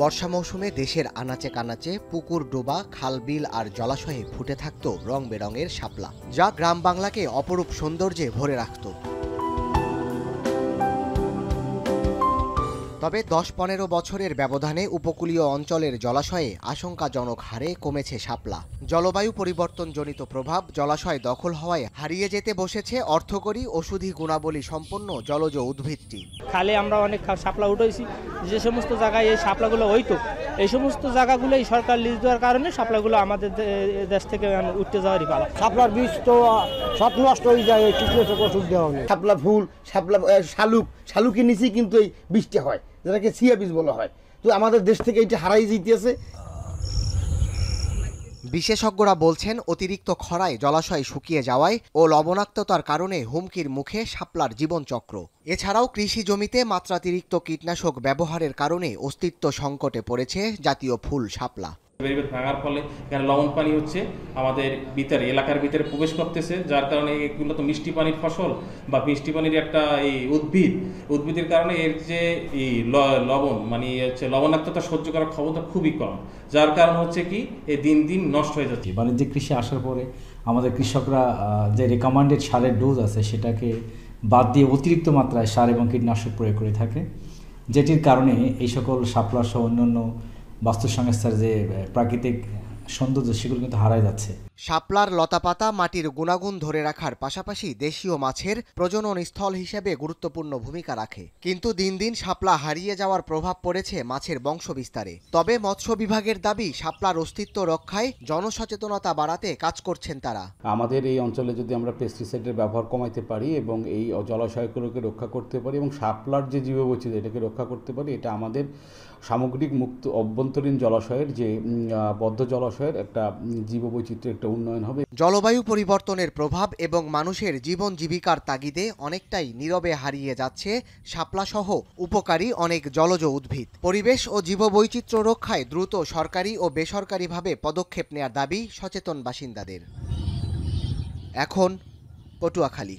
বর্ষা মৌসুমে দেশের আনাচে কানাচে পুকুর, ডোবা, খাল, বিল আর জলাশয়ে ফুটে থাকত রং বেরঙের শাপলা, যা গ্রাম বাংলাকে অপরূপ সৌন্দর্যে ভরে রাখত। তবে ১০-১৫ বছরের ব্যবধানে উপকূলীয় অঞ্চলের জলাশয়ে আশঙ্কাজনক হারে কমেছে শাপলা। জলবায়ু পরিবর্তনজনিত প্রভাব, জলাশয় দখল হওয়ায় হারিয়ে যেতে বসেছে অর্থকরী ওষুধি গুণাবলী সম্পন্ন জলজ উদ্ভিদটি। খালে আমরা অনেক শাপলা উঠেছি, যে সমস্ত জায়গায় এই শাপলাগুলো হইতো, এই সমস্ত জায়গাগুলো এই সরকার লিজ দেওয়ার কারণে শাপলাগুলো আমাদের দেশ থেকে উঠতে যাওয়ারই পালা। শাপলার বীজ তো সব নষ্ট হয়ে যায়, কীটনাশক ওষুধ দেওয়া হয়। শাপলা ফুল, শাপলা শালুকের নিচেই কিন্তু এই বীজটা হয়, যেটাকে চিয়া বীজ বলা হয়। তো আমাদের দেশ থেকে এটা হারাই যেতেছে। বিশেষজ্ঞরা বলছেন, অতিরিক্ত খরায় জলাশয় শুকিয়ে যাওয়ায় ও লবণাক্ততার কারণে হুমকির মুখে শাপলার জীবনচক্র। এছাড়াও কৃষি জমিতে মাত্রাতিরিক্ত কীটনাশক ব্যবহারের কারণে অস্তিত্ব সংকটে পড়েছে জাতীয় ফুল শাপলা। ভাঙার ফলে এখানে লবণ পানি হচ্ছে আমাদের ভিতরে এলাকার ভিতরে প্রবেশ করতেছে, যার কারণে এগুলো তো মিষ্টি পানির ফসল বা মিষ্টি পানির একটা এই উদ্ভিদের কারণে এর যে এই লবণ মানে হচ্ছে লবণাক্ততা সহ্য করার ক্ষমতা খুবই কম, যার কারণ হচ্ছে কি এই দিন দিন নষ্ট হয়ে যাচ্ছে। বাণিজ্যিক কৃষি আসার পরে আমাদের কৃষকরা যে রেকমেন্ডেড সারের ডোজ আছে সেটাকে বাদ দিয়ে অতিরিক্ত মাত্রায় সার এবং কীটনাশক প্রয়োগ করে থাকে, যেটির কারণে এই সকল শাপলা সহ অন্যান্য বাস্তু সংস্থার যে প্রাকৃতিক সৌন্দর্য সেগুলো কিন্তু হারায় যাচ্ছে। শাপলার লতাপাতা মাটির গুণাগুণ ধরে রাখার পাশাপাশি দেশীয় মাছের প্রজনন স্থল হিসেবে গুরুত্বপূর্ণ ভূমিকা রাখে। কিন্তু দিন দিন শাপলা হারিয়ে যাওয়ার প্রভাব পড়েছে মাছের বংশ বিস্তারে। তবে মৎস্য বিভাগের দাবি, শাপলার অস্তিত্ব রক্ষায় জনসচেতনতা বাড়াতে কাজ করছেন তারা। আমাদের এই অঞ্চলে যদি আমরা পেস্টিসাইডের ব্যবহার কমাইতে পারি এবং এই জলাশয়গুলোকে রক্ষা করতে পারি এবং শাপলার যে জীববৈচিত্র্য এটাকে রক্ষা করতে পারি, এটা আমাদের সামগ্রিক মুক্ত অভ্যন্তরীণ জলাশয়ের যে বদ্ধ জলাশয়ের একটা জীববৈচিত্র্য একটা উন্নয়ন হবে। জলবায়ু পরিবর্তনের প্রভাব এবং মানুষের জীবন জীবিকার তাগিদে অনেকটাই নীরবে হারিয়ে যাচ্ছে শাপলাসহ উপকারী অনেক জলজ উদ্ভিদ। পরিবেশ ও জীববৈচিত্র্য রক্ষায় দ্রুত সরকারি ও বেসরকারিভাবে পদক্ষেপ নেয়ার দাবি সচেতন বাসিন্দাদের। এখন পটুয়াখালী।